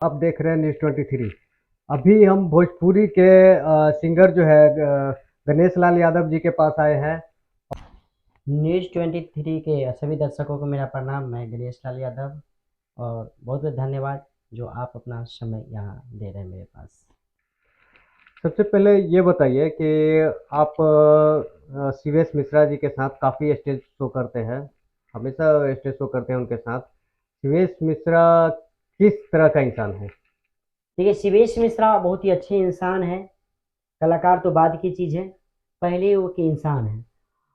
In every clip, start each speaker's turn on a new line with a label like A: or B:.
A: आप देख रहे हैं न्यूज़ 23। अभी हम भोजपुरी के सिंगर जो है गणेश लाल यादव जी के पास आए हैं।
B: न्यूज़ 23 के सभी दर्शकों को मेरा प्रणाम। मैं गणेश लाल यादव और बहुत बहुत धन्यवाद जो आप अपना समय यहाँ दे रहे हैं मेरे पास।
A: सबसे पहले ये बताइए कि आप सीवेश मिश्रा जी के साथ काफ़ी स्टेज शो करते हैं, हमेशा स्टेज शो करते हैं उनके साथ। सीवेश मिश्रा किस तरह का इंसान है?
B: देखिए, शिवेश मिश्रा बहुत ही अच्छे इंसान हैं। कलाकार तो बाद की चीज़ है, पहले वो के इंसान हैं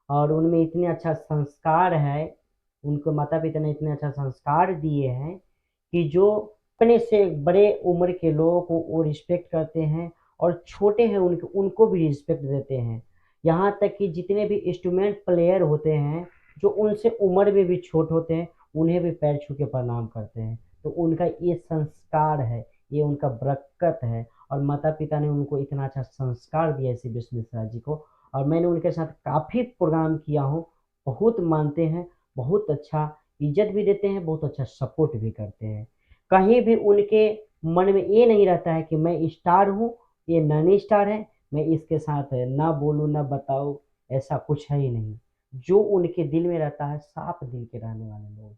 B: और उनमें इतने अच्छा संस्कार है। उनको माता पिता ने इतने अच्छा संस्कार दिए हैं कि जो अपने से बड़े उम्र के लोगों को वो रिस्पेक्ट करते हैं और छोटे हैं उनको उनको भी रिस्पेक्ट देते हैं। यहाँ तक कि जितने भी इंस्ट्रूमेंट प्लेयर होते हैं जो उनसे उम्र में भी छोट होते हैं उन्हें भी पैर छू के प्रणाम करते हैं। तो उनका ये संस्कार है, ये उनका बरकत है और माता पिता ने उनको इतना अच्छा संस्कार दिया है शिवेश मिश्रा जी को। और मैंने उनके साथ काफ़ी प्रोग्राम किया हूँ। बहुत मानते हैं, बहुत अच्छा इज्जत भी देते हैं, बहुत अच्छा सपोर्ट भी करते हैं। कहीं भी उनके मन में ये नहीं रहता है कि मैं स्टार हूँ, ये नॉन स्टार है, मैं इसके साथ ना बोलूँ ना बताऊँ, ऐसा कुछ है ही नहीं। जो उनके दिल में रहता है, साफ दिल के रहने वाले लोग।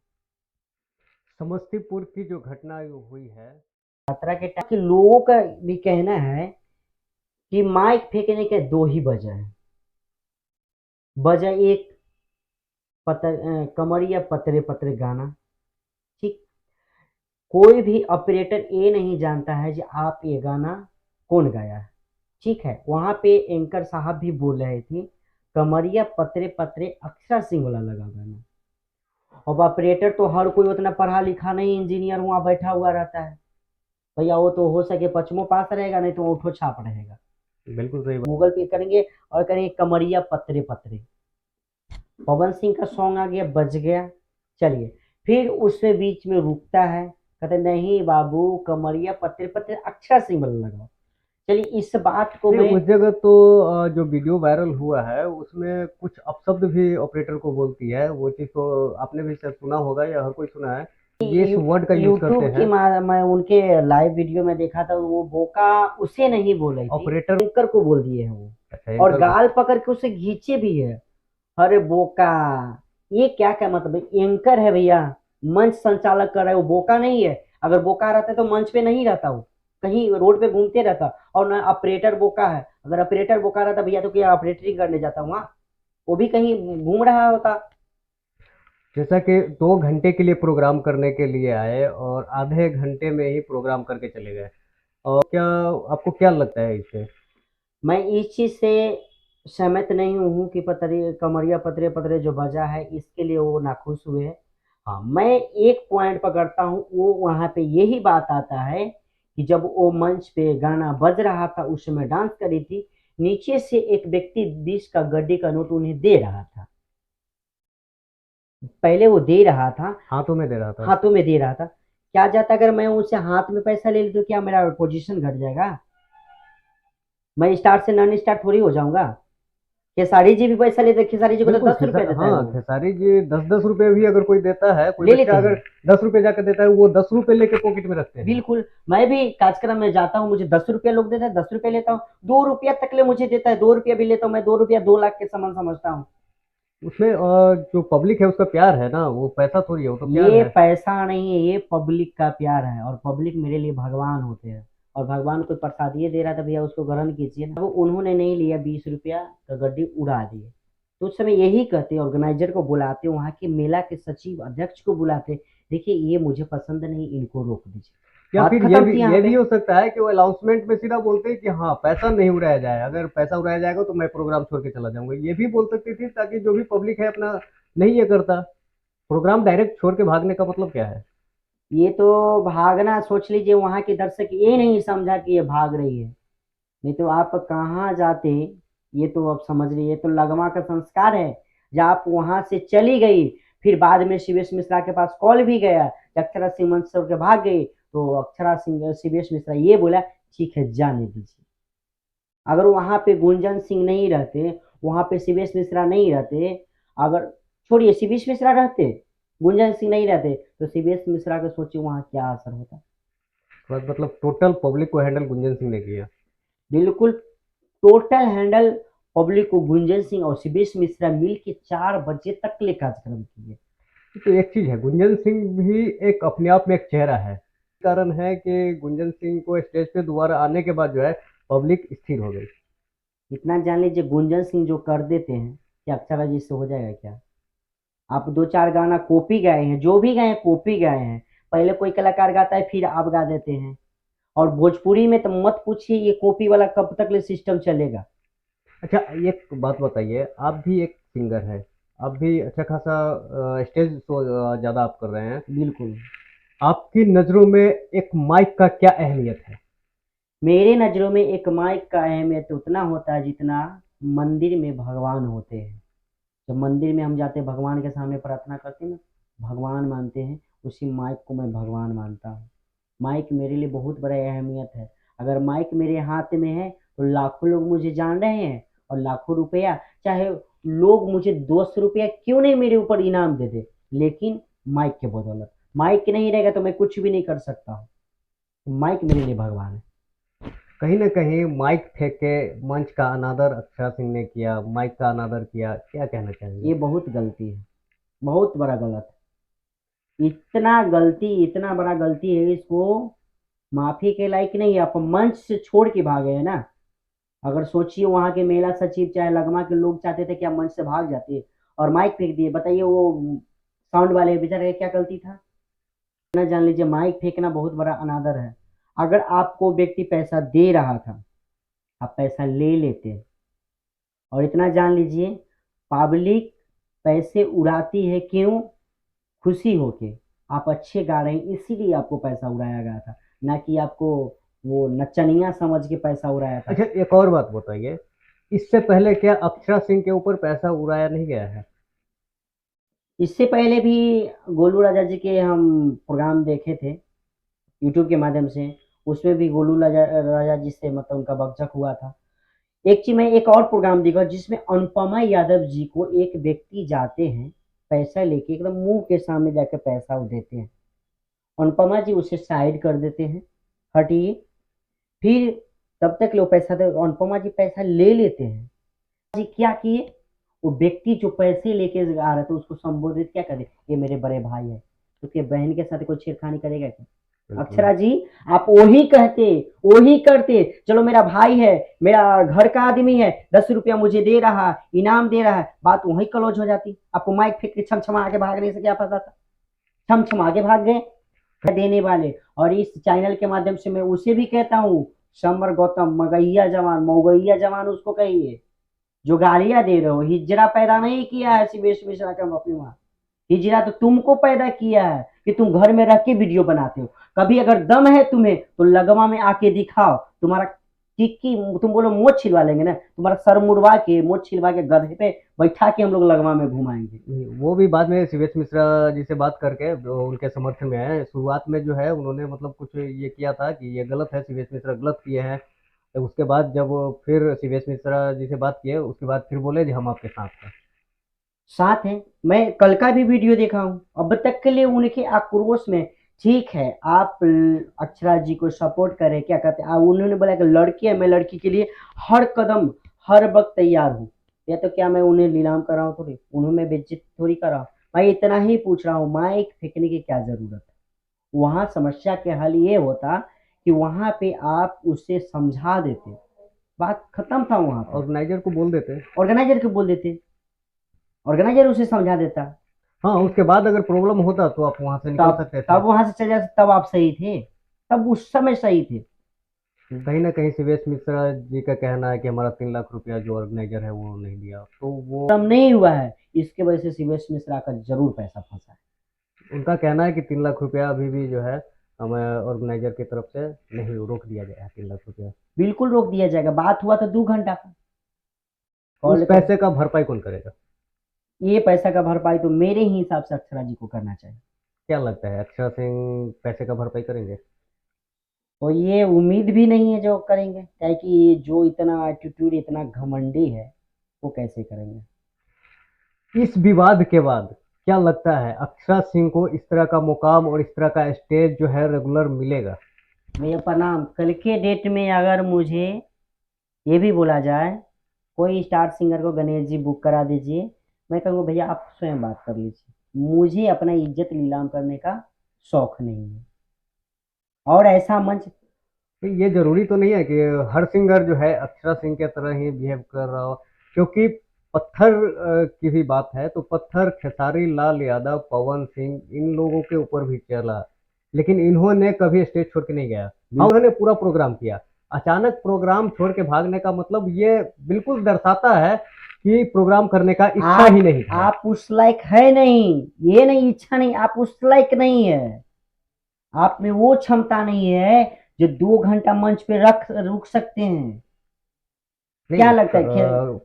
A: समस्तीपुर की जो घटना हुई है।
B: यात्रा के टाइम के लोगों का भी कहना है कि माइक फेंकने के दो ही वजह है। वजह एक, कमरिया पतरे पतरे गाना। ठीक, कोई भी ऑपरेटर ये नहीं जानता है कि आप ये गाना कौन गाया है। ठीक है, वहां पे एंकर साहब भी बोल रहे थे कमरिया पतरे पतरे अक्षरा सिंह वाला लगा गाना। अब ऑपरेटर तो हर कोई उतना पढ़ा लिखा नहीं, इंजीनियर वहां बैठा हुआ रहता है। भैया वो तो हो सके पचमो पास रहेगा, नहीं तो उठो छाप रहेगा।
A: बिल्कुल सही बात।
B: गूगल पे करेंगे और करेंगे कमरिया पतरे पतरे, पवन सिंह का सॉन्ग आ गया, बज गया। चलिए, फिर उससे बीच में रुकता है, कहते नहीं बाबू कमरिया पत्रे पत्रे अक्षरा सिंबल लगाओ। चलिए, इस बात को
A: नहीं,
B: मैं
A: उस जगह तो जो वीडियो वायरल हुआ है उसमें कुछ अपशब्द भी ऑपरेटर को बोलती है। वो चीज़ तो आपने भी शायद सुना होगा या हर कोई सुना है। ये इस वर्ड का यूज करते
B: यूट्यूब की
A: हैं
B: मैं उनके लाइव वीडियो में देखा था, वो बोका उसे नहीं बोल रही थी,
A: ऑपरेटर।
B: एंकर को बोल दिए हैं वो।
A: अच्छा,
B: और
A: एंकर को।
B: गाल पकड़ के उसे घींचे भी है। अरे बोका, ये क्या क्या मतलब है? एंकर है भैया, मंच संचालक कर रहा है, वो बोका नहीं है। अगर बोका रहता तो मंच पे नहीं रहता, वो कहीं रोड पे घूमते रहता। और ना ऑपरेटर बोका है, अगर ऑपरेटर बोका रहता भैया तो क्या ऑपरेटरिंग करने जाता वहां, वो भी कहीं घूम रहा होता।
A: जैसा कि 2 घंटे के लिए प्रोग्राम करने के लिए आए और आधे घंटे में ही प्रोग्राम करके चले गए। और क्या आपको क्या लगता है इससे?
B: मैं इस चीज से सहमत नहीं हूँ कि पतरे कमरिया पतरे पतरे जो बजा है इसके लिए वो नाखुश हुए हैं। हाँ, मैं एक पॉइंट पकड़ता हूँ, वो वहां पे यही बात आता है कि जब वो मंच पे गाना बज रहा था उस समय डांस करी थी, नीचे से एक व्यक्ति 20 का गड्डी का नोट उन्हें दे रहा था। पहले वो दे रहा था,
A: हाथों में दे रहा था।
B: हाथों में दे रहा था। क्या जाता अगर मैं उससे हाथ में पैसा ले लूं तो क्या मेरा पोजीशन घट जाएगा? मैं स्टार से नॉन स्टार थोड़ी हो जाऊंगा। खेसारी जी भी पैसा लेते, खेसारी जी को तो
A: बिल्कुल
B: 10 रुपया देता है
A: हाँ,
B: वो।
A: खेसारी जी 10-10 रुपए भी अगर कोई देता है, कोई
B: ले लेते
A: बच्चा अगर
B: हैं,
A: 10 रुपए जाकर देता है, वो 10 रुपए लेके पॉकेट में रखते हैं।
B: बिल्कुल। मैं भी कार्यक्रम में जाता हूँ, मुझे 10 रुपया लोग देता है, 10 रुपया लेता हूँ। 2 रुपया तक ले मुझे देता है, 2 रुपया भी लेता हूँ। मैं 2 रुपया 2 लाख के समान समझता हूँ।
A: उसमें जो पब्लिक है उसका प्यार है ना, वो पैसा थोड़ी है, वो तो प्यार
B: ये
A: है।
B: पैसा नहीं है, ये पब्लिक का प्यार है और पब्लिक मेरे लिए भगवान होते हैं। और भगवान को प्रसाद ये दे रहा था, भैया उसको ग्रहण कीजिए ना। वो उन्होंने नहीं लिया, 20 रुपया का गड्डी उड़ा दिए। तो उस समय यही कहते, ऑर्गेनाइजर को बुलाते, वहाँ के मेला के सचिव अध्यक्ष को बुलाते, देखिए ये मुझे पसंद नहीं, इनको रोक दीजिए।
A: या
B: बात
A: फिर ये
B: खत्म
A: भी
B: थी यहाँ
A: ये भी
B: पे।
A: हो सकता है कि वो अनाउंसमेंट में सीधा बोलते हैं कि हाँ, पैसा नहीं उड़ाया जाए, अगर पैसा उड़ाया जाएगा तो मैं प्रोग्राम छोड़ के चला जाऊंगा। ये भी बोल सकती थी ताकि जो भी पब्लिक है अपना नहीं ये करता। प्रोग्राम डायरेक्ट छोड़ के भागने का मतलब क्या है?
B: ये तो भागना, सोच लीजिए वहां के दर्शक ये नहीं समझा कि ये भाग रही है, नहीं तो आप कहाँ जाते। ये तो अब समझ लीजिए, ये तो लगमा का संस्कार है। जब आप वहां से चली गई, फिर बाद में शिवेश मिश्रा के पास कॉल भी गया कि अक्षरा सिंह मंच छोड़ के भाग गई, तो अक्षरा सिंह शिवेश मिश्रा ये बोला ठीक है जाने दीजिए। अगर वहां पे गुंजन सिंह नहीं रहते, वहां पे शिवेश मिश्रा नहीं रहते, अगर छोड़िए शिवेश मिश्रा रहते, गुंजन सिंह नहीं रहते, तो शिवेश मिश्रा के सोचिए वहां क्या असर होता।
A: बस मतलब टोटल पब्लिक को हैंडल गुंजन सिंह ने किया।
B: बिल्कुल टोटल हैंडल पब्लिक को गुंजन सिंह और शिवेश मिश्रा मिल के 4 बजे तक ले कार्यक्रम किए।
A: तो एक चीज है, गुंजन सिंह भी एक अपने आप में एक चेहरा है। कारण है कि गुंजन सिंह को स्टेज पे दोबारा आने के बाद जो है पब्लिक स्थिर हो गई।
B: इतना जान लीजिए गुंजन सिंह जो कर देते हैं क्या अक्षरा जी से हो जाएगा क्या? आप 2-4 गाना कॉपी गाए हैं, जो भी गाए हैं कॉपी गाए हैं। पहले कोई कलाकार गाता है फिर आप गा देते हैं। और भोजपुरी में तो मत पूछिए, ये कॉपी वाला कब तक ले सिस्टम चलेगा।
A: अच्छा, एक बात बताइए, आप भी एक सिंगर है, आप भी अच्छा खासा स्टेज शो ज़्यादा आप कर रहे हैं।
B: बिल्कुल।
A: आपकी नज़रों में एक माइक का क्या अहमियत है?
B: मेरे नज़रों में एक माइक का अहमियत उतना होता है जितना मंदिर में भगवान होते हैं। जब मंदिर में हम जाते हैं भगवान के सामने प्रार्थना करते हैं ना, भगवान मानते हैं, उसी माइक को मैं भगवान मानता हूँ। माइक मेरे लिए बहुत बड़ा अहमियत है। अगर माइक मेरे हाथ में है तो लाखों लोग मुझे जान रहे हैं, और लाखों रुपया, चाहे लोग मुझे 200 रुपया क्यों नहीं मेरे ऊपर इनाम दे दे, लेकिन माइक के बदौलत। माइक नहीं रहेगा तो मैं कुछ भी नहीं कर सकता हूँ। माइक मेरे लिए भगवान है।
A: कहीं न कहीं माइक फेंक के मंच का अनादर अक्षरा सिंह ने किया, माइक का अनादर किया, क्या कहना चाहेंगे?
B: ये बहुत गलती है, बहुत बड़ा गलत है। इतना गलती, इतना बड़ा गलती है, इसको माफी के लायक नहीं है। आप मंच से छोड़ के भागे हैं ना। अगर सोचिए वहां के मेला सचिव चाहे लगमा के लोग चाहते थे कि आप मंच से भाग जाते और माइक फेंक दिए, बताइए वो साउंड वाले बेचारे का क्या गलती था? ना जान लीजिए माइक फेंकना बहुत बड़ा अनादर है। अगर आपको व्यक्ति पैसा दे रहा था, आप पैसा ले लेते। और इतना जान लीजिए पब्लिक पैसे उड़ाती है क्यों? खुशी होके। आप अच्छे गा रहे हैं इसीलिए आपको पैसा उड़ाया गया था, ना कि आपको वो नचनिया समझ के पैसा उड़ाया था।
A: अच्छा, एक और बात बताइए, इससे पहले क्या अक्षरा सिंह के ऊपर पैसा उड़ाया नहीं गया है?
B: इससे पहले भी गोलू राजा जी के हम प्रोग्राम देखे थे यूट्यूब के माध्यम से। उसमें भी गोलू राजा राजा जी से मतलब उनका बकझक हुआ था। एक चीज मैं एक और प्रोग्राम देखा जिसमें अनुपमा यादव जी को एक व्यक्ति जाते हैं पैसा लेके, एकदम मुंह के सामने जाके पैसा वो देते हैं। अनुपमा जी उसे साइड कर देते हैं, हटिए। फिर तब तक लोग पैसा दे, अनुपमा जी पैसा ले लेते हैं। जी क्या किए? वो व्यक्ति जो पैसे लेके आ रहा था उसको संबोधित क्या करे, ये मेरे बड़े भाई है, तो क्या बहन के साथ कोई छेड़खानी करेगा क्या?
A: बिल्कुल।
B: अक्षरा जी आप वही कहते, वही करते, चलो मेरा भाई है, मेरा घर का आदमी है, 10 रुपया मुझे दे रहा, इनाम दे रहा है, बात वही क्लोज हो जाती। आपको माइक फेंक के छम आगे भागने से क्या पता था? छम आगे भाग गए देने वाले। और इस चैनल के माध्यम से मैं उसे भी कहता हूँ, समर गौतम मगैया जवान, मौगैया जवान उसको कहिए जो गालियां दे रहे हो। हिजरा पैदा नहीं किया है शिवेश मिश्रा का अपनी माँ, हिजरा तो तुमको पैदा किया है कि तुम घर में रह के वीडियो बनाते हो। कभी अगर दम है तुम्हें तो लगवा में आके दिखाओ, तुम्हारा टिक्की, तुम बोलो मोच छिलवा लेंगे ना, तुम्हारा सर मुड़वा के मोच छिलवा के गधे पे बैठा के हम लोग लगवा में घुमाएंगे।
A: वो भी बाद में शिवेश मिश्रा जी से बात करके वो उनके समर्थन में आए। शुरुआत में जो है उन्होंने मतलब कुछ ये किया था कि ये गलत है, शिवेश मिश्रा गलत किए हैं। तो उसके बाद जब वो फिर शिवेश मिश्रा जी से बात किए, उसके बाद फिर बोले जी हम आपके साथ हैं।
B: साथ है। मैं कल का भी वीडियो देखा हूँ, अब तक के लिए उनके आक्रोश में, ठीक है आप अक्षरा जी को सपोर्ट करें, क्या कहते हैं, उन्होंने बोला कि लड़की है, मैं लड़की के लिए हर कदम हर वक्त तैयार हूँ। या तो क्या मैं उन्हें नीलाम कर रहा हूँ? थोड़ी उन्हें मैं बेइज्जत थोड़ी कर रहा हूँ। मैं इतना ही पूछ रहा हूँ माइक फेंकने की क्या जरूरत है? वहां समस्या के हल ये होता कि वहां पे आप उसे समझा देते, बात खत्म था वहां पे।
A: ऑर्गेनाइजर को बोल देते।
B: ऑर्गेनाइजर को बोल देते, ऑर्गेनाइजर उसे समझा देता।
A: हाँ, उसके बाद अगर प्रॉब्लम होता तो आप वहां से निकल
B: तब
A: सकते थे।
B: तब वहां से चले जाते, तब आप सही थे, तब उस समय सही थे।
A: कहीं ना कहीं शिवेश मिश्रा जी का कहना है कि हमारा 3 लाख रुपया जो ऑर्गेनाइजर है वो नहीं दिया, तो वो
B: तब नहीं हुआ है, इसके वजह से शिवेश मिश्रा का जरूर पैसा फंसा है।
A: उनका कहना है कि 3 लाख रुपया अभी भी जो है हमें ऑर्गेनाइजर की तरफ से नहीं, रोक दिया गया है 3 लाख रुपया।
B: बिल्कुल रोक दिया जाएगा। बात हुआ था 2 घंटा का
A: उस
B: कॉल कर।
A: पैसे का भरपाई कौन करेगा?
B: ये पैसा का भरपाई तो मेरे ही हिसाब से अक्षरा जी को करना चाहिए।
A: क्या लगता है, अक्षरा सिंह पैसे का भरपाई करेंगे?
B: और ये उम्मीद भी नहीं है जो करेंगे, क्या कि ये जो इतना एटीट्यूड, इतना घमंडी है, वो कैसे करेंगे?
A: इस विवाद के बाद क्या लगता है अक्षरा सिंह को इस तरह का मुकाम और इस तरह का स्टेज जो है रेगुलर मिलेगा?
B: भैया प्रणाम। कल के डेट में अगर मुझे ये भी बोला जाए कोई स्टार सिंगर को गणेश जी बुक करा दीजिए, मैं कहूँगा भैया आप स्वयं बात कर लीजिए, मुझे अपना इज्जत नीलाम करने का शौक नहीं है। और ऐसा मंच।
A: ये जरूरी तो नहीं है कि हर सिंगर जो है अक्षरा सिंह के तरह ही बिहेव कर रहा हो, क्योंकि पत्थर की भी बात है तो पत्थर खेसारी लाल यादव, पवन सिंह, इन लोगों के ऊपर भी चला, लेकिन इन्होंने कभी स्टेज छोड़ के नहीं गया। हाँ, उन्होंने पूरा प्रोग्राम किया। अचानक प्रोग्राम छोड़ के भागने का मतलब ये बिल्कुल दर्शाता है कि प्रोग्राम करने का इच्छा ही नहीं था।
B: आप उस लायक है नहीं, ये नहीं इच्छा नहीं, आप उस लायक नहीं है। आप में वो क्षमता नहीं है जो 2 घंटा मंच पे रुक सकते हैं। क्या
A: नहीं,
B: लगता है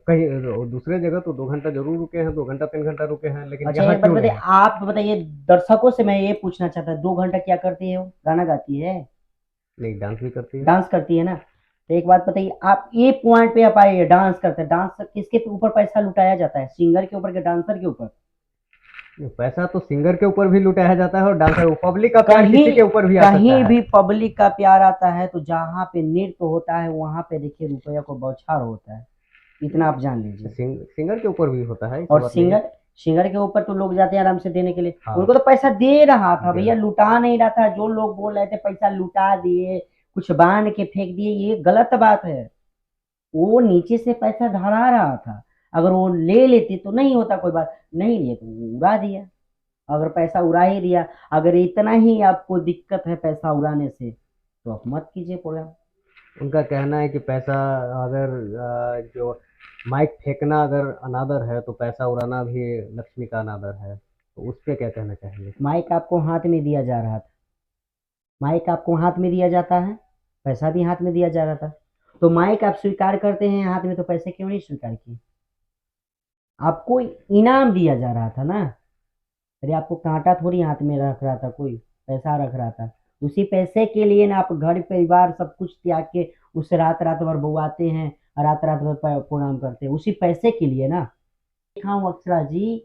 A: कहीं दूसरे जगह तो 2 घंटा जरूर रुके हैं, 2 घंटा 3 घंटा रुके हैं, लेकिन
B: अच्छा
A: यहाँ
B: ये
A: क्यों
B: बताइए,
A: नहीं?
B: आप बताइए दर्शकों से मैं ये पूछना चाहता हूँ, 2 घंटा क्या करती है वो? गाना गाती है?
A: नहीं, डांस भी करती है।
B: डांस करती है ना? तो एक बात बताइए, आप ये पॉइंट पे आप आइए, डांस करते हैं, डांस किसके ऊपर पैसा लुटाया जाता है? सिंगर के ऊपर के डांसर के ऊपर?
A: पैसा तो सिंगर के ऊपर भी लुटाया जाता है और डांसर, पब्लिक का प्यार
B: कहीं
A: किसी के ऊपर भी आ सकता
B: कहीं
A: है।
B: भी पब्लिक का प्यार आता है तो जहाँ पे नृत्य होता है वहां पे देखिए रुपया को बौछार होता है, इतना आप जान लीजिए।
A: सिंगर के ऊपर भी होता है, ऐसी
B: और
A: बात नहीं है।
B: सिंगर सिंगर के ऊपर तो लोग जाते हैं आराम से देने के लिए,
A: हाँ,
B: उनको तो पैसा दे रहा था
A: दे
B: भैया,
A: रहा।
B: लुटा नहीं रहा था। जो लोग बोल रहे थे पैसा लुटा दिए, कुछ बांध के फेंक दिए, ये गलत बात है। वो नीचे से पैसा धरा रहा था, अगर वो ले लेते तो नहीं होता कोई बात, नहीं लिए तो वो उड़ा दिया। अगर पैसा उड़ा ही दिया, अगर इतना ही आपको दिक्कत है पैसा उड़ाने से, तो आप मत कीजिए प्रोग्राम।
A: उनका कहना है कि पैसा, अगर जो माइक फेंकना अगर अनादर है तो पैसा उड़ाना भी लक्ष्मी का अनादर है, तो उस पे क्या कहना चाहेंगे?
B: माइक आपको हाथ में दिया जा रहा था, माइक आपको हाथ में दिया जाता है, पैसा भी हाथ में दिया जा रहा था, तो माइक आप स्वीकार करते हैं हाथ में, तो पैसे क्यों नहीं स्वीकार किए? आपको इनाम दिया जा रहा था ना। अरे आपको कांटा थोड़ी हाथ में रख रहा था, कोई पैसा रख रहा था। उसी पैसे के लिए ना आप घर परिवार सब कुछ त्याग के उस रात रात भर बुआते हैं, रात रात भर प्रोग्राम करते हैं, उसी पैसे के लिए ना। देखा हूँ अक्षरा जी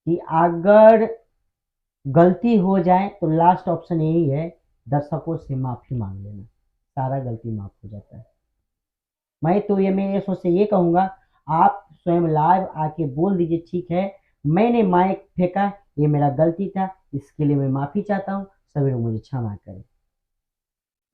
B: कि अगर गलती हो जाए तो लास्ट ऑप्शन यही है, दर्शकों से माफी मांग लेना, सारा गलती माफ हो जाता है। मैं ये सोच से ये कहूंगा, आप स्वयं लाइव आके बोल दीजिए ठीक है, मैंने माइक फेंका, ये मेरा गलती था, इसके लिए मैं माफी चाहता हूँ, सभी लोग मुझे क्षमा करें।